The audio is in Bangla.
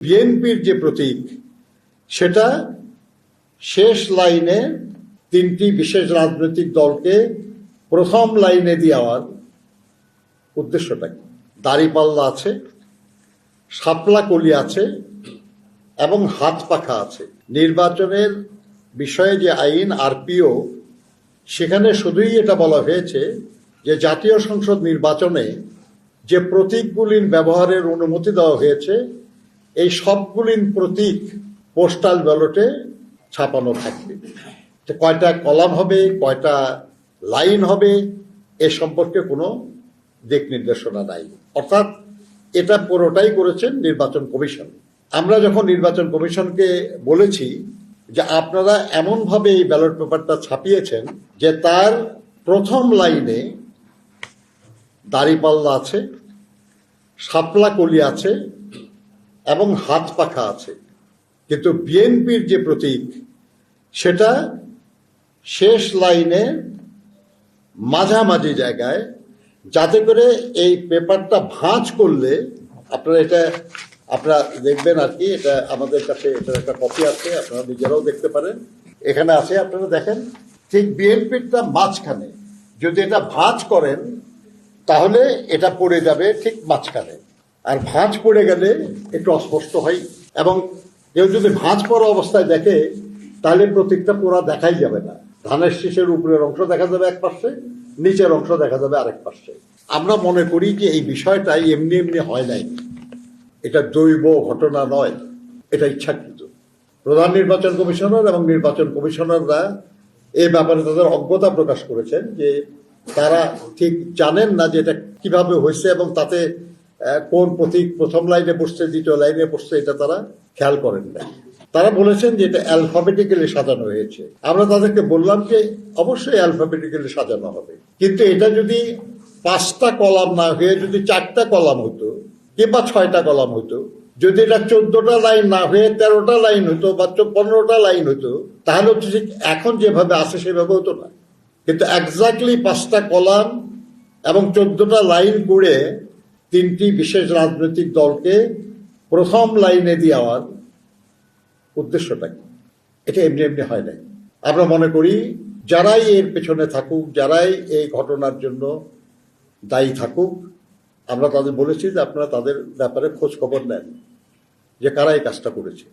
বিএনপির যে প্রতীক সেটা শেষ লাইনে তিনটি বিশেষ রাজনৈতিক দলকে প্রথম লাইনে দেওয়ার উদ্দেশ্যটা কি? দাড়িপাল্লা আছে, শাপলা কলি আছে এবং হাত পাখা আছে। নির্বাচনের বিষয়ে যে আইন আরপিও, সেখানে শুধুই এটা বলা হয়েছে যে জাতীয় সংসদ নির্বাচনে যে প্রতীকগুলির ব্যবহারের অনুমতি দেওয়া হয়েছে এই সবগুলির প্রতীক পোস্টাল ব্যালটে ছাপানো থাকবে। কয়টা কলাম হবে, কয়টা লাইন হবে এ সম্পর্কে কোনো দিক নির্দেশনা নাই। অর্থাৎ এটা পুরোটাই করেছেন নির্বাচন কমিশন। আমরা যখন নির্বাচন কমিশনকে বলেছি যে আপনারা এমনভাবে এই ব্যালট পেপারটা ছাপিয়েছেন যে তার প্রথম লাইনে দাড়িপাল্লা আছে, শাপলা কলি আছে এবং হাত পাখা আছে, কিন্তু বিএনপির যে প্রতীক সেটা শেষ লাইনে মাঝামাঝি জায়গায়, যাতে করে এই পেপারটা ভাঁজ করলে আপনারা দেখবেন আর কি। এটা আমাদের কাছে এটার একটা কপি আছে, আপনারা নিজেরাও দেখতে পারেন, এখানে আছে, আপনারা দেখেন। ঠিক বিএনপিরটা মাঝখানে যদি এটা ভাঁজ করেন তাহলে এটা পড়ে যাবে ঠিক মাঝখানে, আর ভাঁজ পড়ে গেলে একটু অস্পষ্ট হয়। এবং কেউ যদি ভাঁজ পড়া অবস্থায় দেখে তাহলে প্রতীকটা পুরা দেখাই যাবে না। ধানের শীষের উপরের অংশ দেখা যাবে এক পাশে, নিচের অংশ দেখা যাবে আরেক পাশে। আমরা মনে করি যে এই বিষয়টা এমনি এমনি হয় নাই, এটা দৈব ঘটনা নয়, এটা ইচ্ছাকৃত। প্রধান নির্বাচন কমিশনার এবং নির্বাচন কমিশনাররা এ ব্যাপারে তাদের অজ্ঞতা প্রকাশ করেছেন যে তারা ঠিক জানেন না যে এটা কিভাবে হয়েছে এবং তাতে কোন প্রতীক প্রথম লাইনে বসছে, দ্বিতীয় লাইনে বসছে, এটা তারা খেয়াল করেন না। তারা বলেছেন যে এটা অ্যালফাবেটিক্যালি সাজানো হয়েছে। আমরা তাদেরকে বললাম যে অবশ্যই অ্যালফাবেটিক্যালি সাজানো হবে, কিন্তু এটা যদি 5টা কলাম না হয়ে যদি 4টা কলাম হতো কিংবা 6টা কলাম হতো, যদি এটা 14টা লাইন না হয়ে 13টা লাইন হতো বা 15টা লাইন হতো, তাহলে ঠিক এখন যেভাবে আছে সেভাবে হতো না। কিন্তু এক্স্যাক্টলি 5টা কলাম এবং 14টা লাইন করে তিনটি বিশেষ রাজনৈতিক দলকে প্রথম লাইনে দেওয়ার উদ্দেশ্যটা কি? এটা এমনি এমনি হয় নাই। আমরা মনে করি যারাই এর পেছনে থাকুক, যারাই এই ঘটনার জন্য দায়ী থাকুক, আমরা তাদের বলেছি যে আপনারা তাদের ব্যাপারে খোঁজ খবর নেন যে কারা এই কাজটা করেছে।